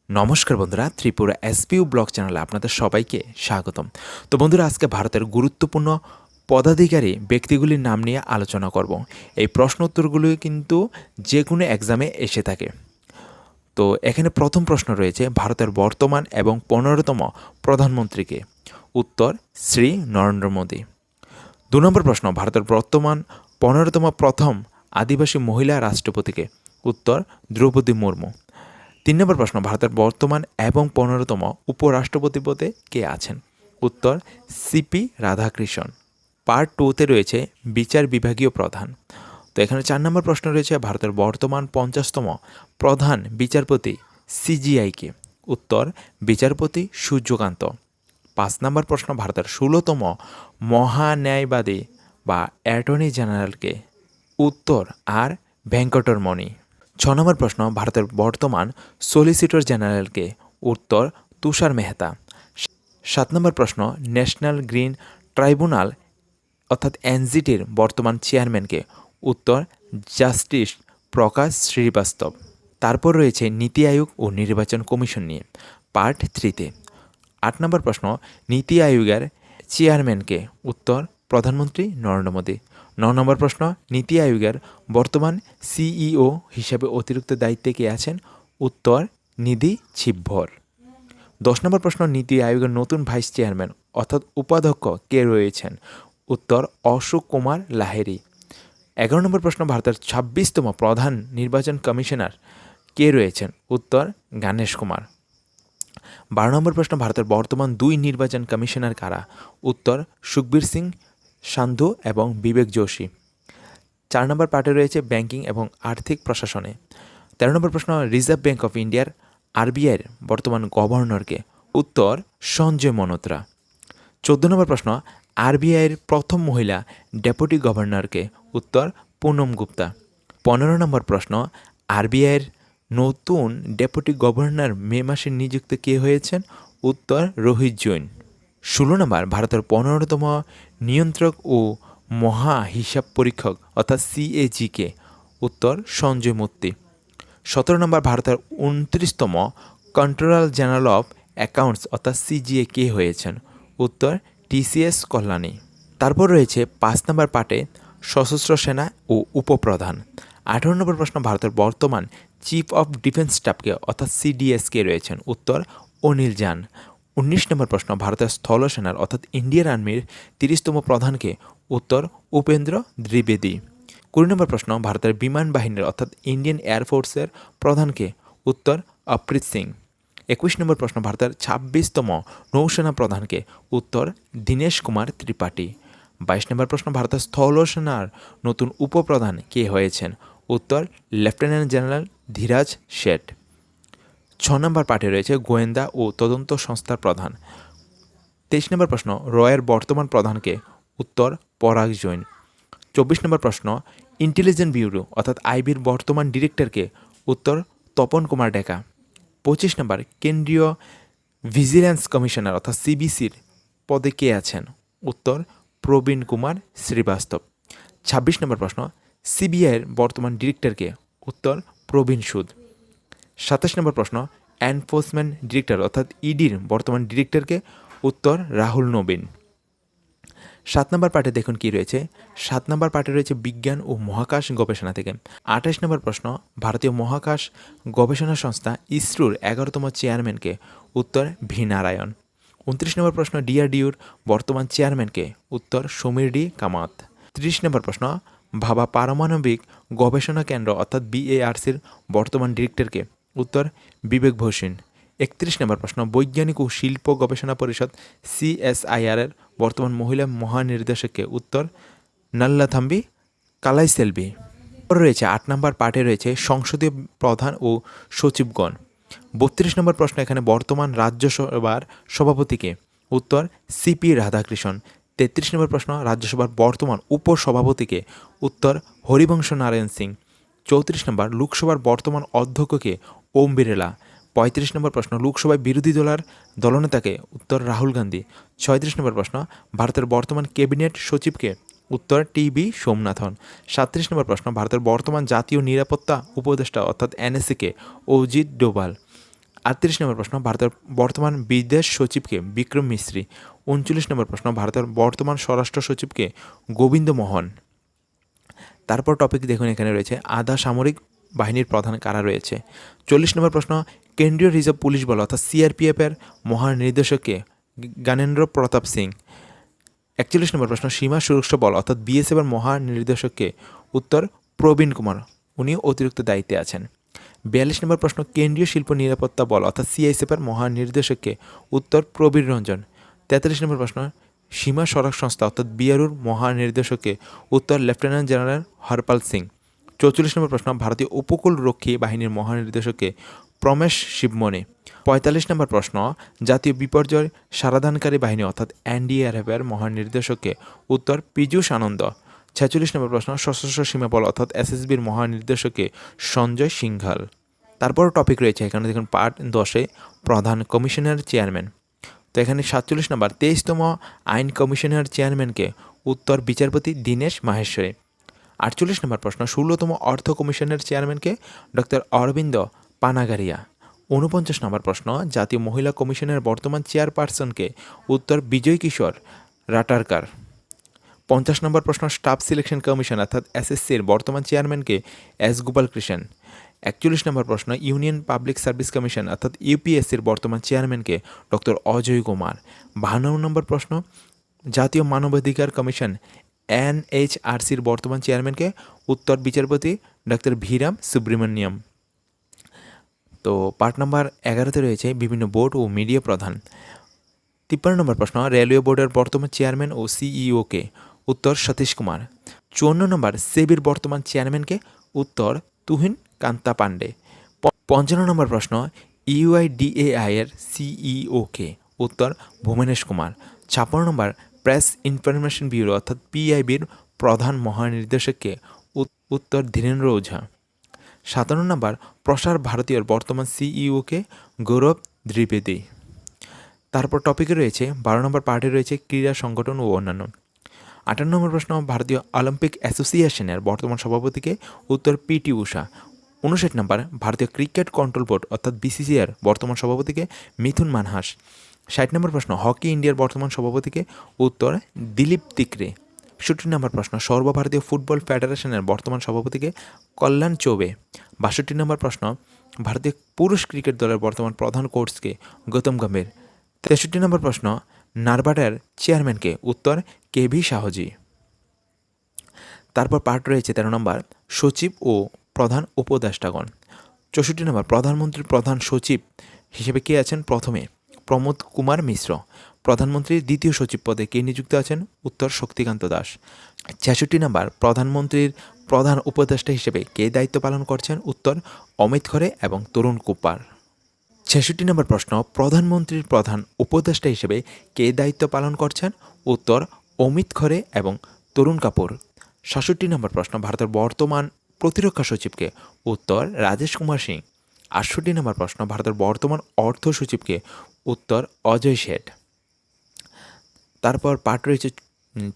নমস্কার বন্ধুরা, ত্রিপুরা এসপিইউ ব্লগ চ্যানেলে আপনাদের সবাইকে স্বাগতম। তো বন্ধুরা, আজকে ভারতের গুরুত্বপূর্ণ পদাধিকারী ব্যক্তিগুলির নাম নিয়ে আলোচনা করব। এই প্রশ্ন উত্তরগুলি কিন্তু যে কোনো এক্সামে এসে থাকে। তো এখানে প্রথম প্রশ্ন রয়েছে, ভারতের বর্তমান এবং 15তম প্রধানমন্ত্রীকে? উত্তর, শ্রী নরেন্দ্র মোদী। 2 নম্বর প্রশ্ন, ভারতের বর্তমান 15তম প্রথম আদিবাসী মহিলা রাষ্ট্রপতিকে? উত্তর, দ্রৌপদী মুর্মু। 3 নম্বর প্রশ্ন, ভারতের বর্তমান এবং 15তম উপরাষ্ট্রপতি পদে কে আছেন? উত্তর, সিপি রাধাকৃষ্ণন। পার্ট 2তে রয়েছে বিচার বিভাগীয় প্রধান। তো এখানে 4 নম্বর প্রশ্ন রয়েছে, ভারতের বর্তমান 50তম প্রধান বিচারপতি সিজিআইকে? উত্তর, বিচারপতি সূর্যকান্ত। 5 নম্বর প্রশ্ন, ভারতের 16তম মহান্যায়বাদী বা অ্যাটর্নি জেনারেলকে? উত্তর, আর ভেঙ্কটরমণি। 6 নম্বর প্রশ্ন, ভারতের বর্তমান সলিসিটর জেনারেলকে? উত্তর, তুষার মেহতা। 7 নম্বর প্রশ্ন, ন্যাশনাল গ্রিন ট্রাইব্যুনাল অর্থাৎ এনজিটির বর্তমান চেয়ারম্যানকে? উত্তর, জাস্টিস প্রকাশ শ্রীবাস্তব। তারপর রয়েছে নীতি আয়োগ ও নির্বাচন কমিশন নিয়ে, পার্ট 3তে। 8 নম্বর প্রশ্ন, নীতি আয়োগের চেয়ারম্যানকে? উত্তর, প্রধানমন্ত্রী নরেন্দ্র মোদী। 9 নম্বর প্রশ্ন, নীতি আয়োগের বর্তমান সিইও হিসেবে অতিরিক্ত দায়িত্বে কে আছেন? উত্তর, নিধি ছিব্বর। 10 নম্বর প্রশ্ন, নীতি আয়োগের নতুন ভাইস চেয়ারম্যান অর্থাৎ উপাধ্যক্ষ কে রয়েছেন? উত্তর, অশোক কুমার লাহেরি। 11 নম্বর প্রশ্ন, ভারতের 26তম প্রধান নির্বাচন কমিশনার কে রয়েছেন? উত্তর, গণেশ কুমার। 12 নম্বর প্রশ্ন, ভারতের বর্তমান 2 নির্বাচন কমিশনার কারা? উত্তর, সুখবীর সিং সান্ধু এবং বিবেক যোশী। 4 নম্বর পার্টে রয়েছে ব্যাংকিং এবং আর্থিক প্রশাসনে। 13 নম্বর প্রশ্ন, রিজার্ভ ব্যাঙ্ক অফ ইন্ডিয়ার আরবিআইয়ের বর্তমান গভর্নরকে? উত্তর, সঞ্জয় মনোত্রা। 14 নম্বর প্রশ্ন, আরবিআইয়ের প্রথম মহিলা ডেপুটি গভর্নরকে? উত্তর, পুনম গুপ্তা। 15 নম্বর প্রশ্ন, আরবিআইয়ের নতুন ডেপুটি গভর্নর মে মাসে নিযুক্ত কে হয়েছেন? উত্তর, রোহিত জৈন। 16 নম্বর, ভারতের 15তম নিয়ন্ত্রক ও মহা হিসাব পরীক্ষক অর্থাৎ সিএজিকে? উত্তর, সঞ্জয় মূর্তি। 17 নম্বর, ভারতের 29তম কন্ট্রোলার জেনারেল অফ অ্যাকাউন্টস অর্থাৎ সিজিএ কে হয়েছেন? উত্তর, টিসিএস কল্যাণী। তারপর রয়েছে 5 নম্বর পার্টে সশস্ত্র সেনা ও উপপ্রধান। 18 নম্বর প্রশ্ন, ভারতের বর্তমান চিফ অফ ডিফেন্স স্টাফকে অর্থাৎ সিডিএস কে রয়েছেন? উত্তর, অনিল জান। 19 নম্বর প্রশ্ন, ভারতের স্থলসেনার অর্থাৎ ইন্ডিয়ান আর্মির 30তম প্রধানকে? উত্তর, উপেন্দ্র দ্বিবেদী। 20 নম্বর প্রশ্ন, ভারতের বিমান বাহিনীর অর্থাৎ ইন্ডিয়ান এয়ারফোর্সের প্রধানকে? উত্তর, অপ্রিত সিং। 21 নম্বর প্রশ্ন, ভারতের 26তম নৌসেনা প্রধানকে? উত্তর, দীনেশ কুমার ত্রিপাঠী। 22 নম্বর প্রশ্ন, ভারতের স্থলসেনার নতুন উপপ্রধান কে হয়েছেন? উত্তর, লেফটেন্যান্ট জেনারেল ধীরাজ শেঠ। 6 নম্বর পার্টে রয়েছে গোয়েন্দা ও তদন্ত সংস্থার প্রধান। 23 নম্বর প্রশ্ন, রয়ের বর্তমান প্রধানকে? উত্তর, পরাগ জৈন। 24 নম্বর প্রশ্ন, ইন্টেলিজেন্স ব্যুরো অর্থাৎ আইবির বর্তমান ডিরেক্টরকে? উত্তর, তপন কুমার ডেকা। 25 নম্বর, কেন্দ্রীয় ভিজিল্যান্স কমিশনার অর্থাৎ সিবিসির পদে কে আছেন? উত্তর, প্রবীণ কুমার শ্রীবাস্তব। 26 নম্বর প্রশ্ন, সিবিআইয়ের বর্তমান ডিরেক্টরকে? উত্তর, প্রবীণ সুদ। 27 নম্বর প্রশ্ন, এনফোর্সমেন্ট ডিরেক্টর অর্থাৎ ইডির বর্তমান ডিরেক্টরকে? উত্তর, রাহুল নবীন। 7 নম্বর পার্টে দেখুন কি রয়েছে। 7 নম্বর পার্টে রয়েছে বিজ্ঞান ও মহাকাশ গবেষণা থেকে। 28 নম্বর প্রশ্ন, ভারতীয় মহাকাশ গবেষণা সংস্থা ইসরোর 11তম চেয়ারম্যানকে? উত্তর, ভি নারায়ণ। 29 নম্বর প্রশ্ন, ডিআরডিওর বর্তমান চেয়ারম্যানকে? উত্তর, সমীর ডি কামাত। 30 নম্বর প্রশ্ন, ভাবা পারমাণবিক গবেষণা কেন্দ্র অর্থাৎ বিএআরসির বর্তমান ডিরেক্টরকে? উত্তর, বিবেক ভূষণ। 31 নম্বর প্রশ্ন, বৈজ্ঞানিক ও শিল্প গবেষণা পরিষদ সিএসআইআর-এর বর্তমান মহিলা মহানির্দেশককে? উত্তর, নাল্লাথাম্বি কালাইসেলভি। রয়েছে 8 নম্বর পার্টে রয়েছে সংসদীয় প্রধান ও সচিবগণ। 32 নম্বর প্রশ্ন, এখানে বর্তমান রাজ্যসভার সভাপতিকে? উত্তর, সিপি রাধাকৃষ্ণন। 33 নম্বর প্রশ্ন, রাজ্যসভার বর্তমান উপসভাপতিকে? উত্তর, হরিবংশ নারায়ণ সিং। 34 নম্বর, লোকসভার বর্তমান অধ্যক্ষকে? ওম বিড়লা। 35 নম্বর প্রশ্ন, লোকসভায় বিরোধী দলের দলনেতাকে? উত্তর, রাহুল গান্ধী। 36 নম্বর প্রশ্ন, ভারতের বর্তমান ক্যাবিনেট সচিবকে? উত্তর, টিবি সোমনাথন। 37 নম্বর প্রশ্ন, ভারতের বর্তমান জাতীয় নিরাপত্তা উপদেষ্টা অর্থাৎ এনএসএকে? অজিত ডোভাল। 38 নম্বর প্রশ্ন, ভারতের বর্তমান বিদেশ সচিবকে বিক্রম মিস্ত্রি। 39 নম্বর প্রশ্ন, ভারতের বর্তমান স্বরাষ্ট্র সচিবকে গোবিন্দ মোহন। তারপর টপিক দেখুন, এখানে রয়েছে আধা সামরিক বাহিনীর প্রধান কারা রয়েছে। 40 নম্বর প্রশ্ন, কেন্দ্রীয় রিজার্ভ পুলিশ বল অর্থাৎ সিআরপিএফের মহানির্দেশককে জ্ঞানেন্দ্র প্রতাপ সিং। 41 নম্বর প্রশ্ন, সীমা সুরক্ষা বল অর্থাৎ বিএসএফের মহানির্দেশককে। উত্তর প্রবীণ কুমার, উনি অতিরিক্ত দায়িত্বে আছেন। 42 নম্বর প্রশ্ন, কেন্দ্রীয় শিল্প নিরাপত্তা বল অর্থাৎ সিআইএসএফের মহানির্দেশককে। উত্তর প্রবীর রঞ্জন। 43 নম্বর প্রশ্ন, সীমা সড়ক সংস্থা অর্থাৎ বিআরওর মহানির্দেশককে। উত্তর লেফটেন্যান্ট জেনারেল হরপাল সিং। 44 নম্বর প্রশ্ন, ভারতীয় উপকূল রক্ষী বাহিনীর মহানির্দেশককে প্রমেশ শিবমণি। 45 নম্বর প্রশ্ন, জাতীয় বিপর্যয় সারাদানকারী বাহিনী অর্থাৎ এনডিআরএফের মহানির্দেশককে। উত্তর পীযূষ আনন্দ। 46 নম্বর প্রশ্ন, সশস্ত্র সীমা বল অর্থাৎ এসএসবির মহানির্দেশককে সঞ্জয় সিংঘাল। তারপর টপিক রয়েছে এখানে দেখুন পার্ট 10-এ প্রধান কমিশনের চেয়ারম্যান। তো এখানে 47 নম্বর, 23তম আইন কমিশনের চেয়ারম্যানকে। উত্তর বিচারপতি দীনেশ মাহেশ্বরী। 48 নম্বর প্রশ্ন, 16তম অর্থ কমিশনের চেয়ারম্যানকে। ডক্টর অরবিন্দ পানাগারিয়া। 49 নম্বর প্রশ্ন, জাতীয় মহিলা কমিশনের বর্তমান চেয়ারপারসনকে। উত্তর বিজয় কিশোর রাটারকার। 50 নম্বর প্রশ্ন, স্টাফ সিলেকশন কমিশন অর্থাৎ এসএসসির বর্তমান চেয়ারম্যানকে এস গোপাল কৃষ্ণ। 41 নম্বর প্রশ্ন, ইউনিয়ন পাবলিক সার্ভিস কমিশন অর্থাৎ ইউপিএসসির বর্তমান চেয়ারম্যানকে ডক্টর অজয় কুমার। 52 নম্বর প্রশ্ন, জাতীয় মানবাধিকার কমিশন এনএইচআরসির বর্তমান চেয়ারম্যানকে। উত্তর বিচারপতি ডক্টর ভিরাম সুব্রমণ্যম। তো পার্ট নাম্বার 11-তে রয়েছে বিভিন্ন বোর্ড ও মিডিয়া প্রধান। 53 নম্বর প্রশ্ন, রেলওয়ে বোর্ডের বর্তমান চেয়ারম্যান ও সিইওকে। উত্তর সতীশ কুমার। 54 নম্বর, সেবির বর্তমান চেয়ারম্যানকে। উত্তর তুহিন কান্তা পান্ডে। 55 নম্বর প্রশ্ন, ইউআইডিএআই এর সিইওকে। উত্তর ভুবনেশ কুমার। 56 নম্বর, প্রেস ইনফরমেশন ব্যুরো অর্থাৎ পিআইবির প্রধান মহানির্দেশককে। উত্তর ধীরেন্দ্র ওঝা। 57 নম্বর, প্রসার ভারতীয়র বর্তমান সিইওকে গৌরব দ্বিবেদী। তারপর টপিকে রয়েছে 12 নম্বর পার্টে রয়েছে ক্রীড়া সংগঠন ও অন্যান্য। 58 নম্বর প্রশ্ন, ভারতীয় অলিম্পিক অ্যাসোসিয়েশনের বর্তমান সভাপতিকে। উত্তর পিটি ঊষা। 59 নম্বর, ভারতীয় ক্রিকেট কন্ট্রোল বোর্ড অর্থাৎ বিসিসিআইয়ের বর্তমান সভাপতিকে মিথুন মানহাস। 60 নম্বর প্রশ্ন, হকি ইন্ডিয়ার বর্তমান সভাপতিকে। উত্তর দিলীপ তিকরে। 65 নম্বর প্রশ্ন, সর্বভারতীয় ফুটবল ফেডারেশনের বর্তমান সভাপতিকে কল্যাণ চৌবে। 62 নম্বর প্রশ্ন, ভারতীয় পুরুষ ক্রিকেট দলের বর্তমান প্রধান কোচকে গৌতম গম্ভীর। 63 নম্বর প্রশ্ন, নারবাডের চেয়ারম্যানকে। উত্তর কেভি শাহজি। তারপর পার্ট রয়েছে 13 নম্বর, সচিব ও প্রধান উপদেষ্টাগণ। 64 নম্বর, প্রধানমন্ত্রীর প্রধান সচিব হিসেবে কে আছেন প্রথমে? প্রমোদ কুমার মিশ্র। প্রধানমন্ত্রীর দ্বিতীয় সচিব পদে কে নিযুক্ত আছেন? উত্তর শক্তিকান্ত দাস। 66 নম্বর, প্রধানমন্ত্রীর প্রধান উপদেষ্টা হিসেবে কে দায়িত্ব পালন করছেন? উত্তর অমিত খরে এবং তরুণ কুপার। 66 নম্বর প্রশ্ন, প্রধানমন্ত্রীর প্রধান উপদেষ্টা হিসেবে কে দায়িত্ব পালন করছেন? উত্তর অমিত খরে এবং তরুণ কাপুর। 67 নম্বর প্রশ্ন, ভারতের বর্তমান প্রতিরক্ষা সচিবকে। উত্তর রাজেশ কুমার সিং। 68 নম্বর প্রশ্ন, ভারতের বর্তমান অর্থ সচিবকে। উত্তর অজয় শেঠ। তারপর পার্ট রয়েছে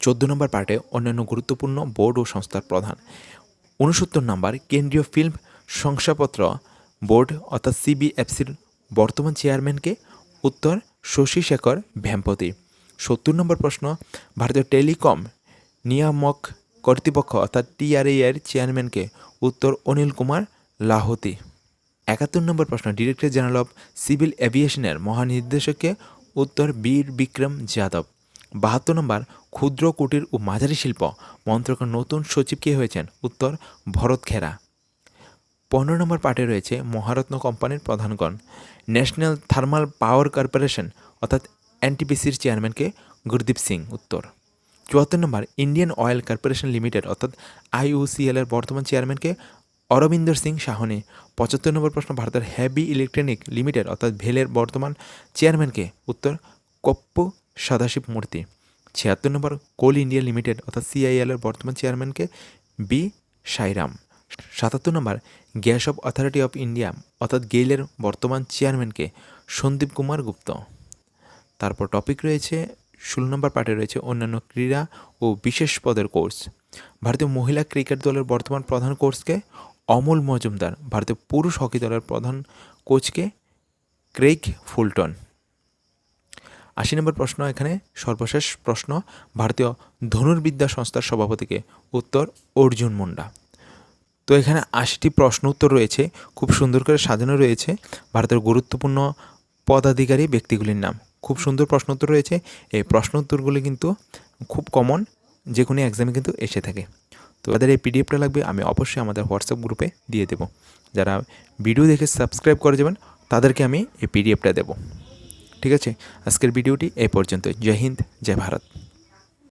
14 নম্বর পার্টে অন্যান্য গুরুত্বপূর্ণ বোর্ড ও সংস্থার প্রধান। 69 নম্বর, কেন্দ্রীয় ফিল্ম শংসাপত্র বোর্ড অর্থাৎ সিবিএফসির বর্তমান চেয়ারম্যানকে। উত্তর শশী শেখর ভেমপতি। 70 নম্বর প্রশ্ন, ভারতীয় টেলিকম নিয়ামক কর্তৃপক্ষ অর্থাৎ টিআরএ এর চেয়ারম্যানকে। উত্তর অনিল কুমার লাহোতি। 71 নম্বর প্রশ্ন, ডিরেক্টর জেনারেল অফ সিভিল এভিয়েশনের মহানির্দেশককে। উত্তর বীর বিক্রম যাদব। 72 নম্বর, ক্ষুদ্র কুটির ও মাঝারি শিল্প মন্ত্রকের নতুন সচিব কে হয়েছেন? উত্তর ভরত খেরা। 15 নম্বর পার্টে রয়েছে মহারত্ন কোম্পানির প্রধানগণ। ন্যাশনাল থার্মাল পাওয়ার কর্পোরেশন অর্থাৎ এনটিপিসির চেয়ারম্যানকে গুরদীপ সিং। উত্তর 74 নম্বর, ইন্ডিয়ান অয়েল কর্পোরেশন লিমিটেড অর্থাৎ আইওসিএল এর বর্তমান চেয়ারম্যানকে অরবিন্দর সিং সাহনি। 75 নম্বর প্রশ্ন, ভারতের হেভি ইলেকট্রনিক লিমিটেড অর্থাৎ ভেলের বর্তমান চেয়ারম্যানকে। উত্তর কপ্পু সদাশিব মূর্তি। 76 নম্বর, কোল ইন্ডিয়া লিমিটেড অর্থাৎ সিআইএল এর বর্তমান চেয়ারম্যানকে বি সাইরাম। 77 নম্বর, gas of authority of India অর্থাৎ গেইলের বর্তমান চেয়ারম্যানকে সন্দীপ কুমার গুপ্ত। তারপর টপিক রয়েছে 16 নম্বর পার্টে রয়েছে অন্যান্য ক্রীড়া ও বিশেষ পদের কোর্স। ভারতীয় মহিলা ক্রিকেট দলের বর্তমান প্রধান কোচকে অমল মজুমদার। ভারতীয় পুরুষ হকি দলের প্রধান কোচকে ক্রেইগ ফুলটন। 80 নম্বর প্রশ্ন, এখানে সর্বশেষ প্রশ্ন, ভারতীয় ধনুর্বিদ্যা সংস্থার সভাপতিকে? উত্তর অর্জুন মুন্ডা। তো এখানে 80টি প্রশ্ন উত্তর রয়েছে, খুব সুন্দর করে সাজানো রয়েছে ভারতের গুরুত্বপূর্ণ পদাধিকারী ব্যক্তিগুলির নাম। খুব সুন্দর প্রশ্ন উত্তর রয়েছে। এই প্রশ্ন উত্তরগুলি কিন্তু খুব কমন, যে কোনো এক্সামে কিন্তু এসে থাকে। তো তাদের এই পিডিএফটা লাগবে, আমি অবশ্যই আমাদের হোয়াটসঅ্যাপ গ্রুপে দিয়ে দেবো। যারা ভিডিও দেখে সাবস্ক্রাইব করে যাবেন তাদেরকে আমি এই পিডিএফটা দেবো। ঠিক আছে, আজকের ভিডিওটি এই পর্যন্তই। জয় হিন্দ, জয় ভারত।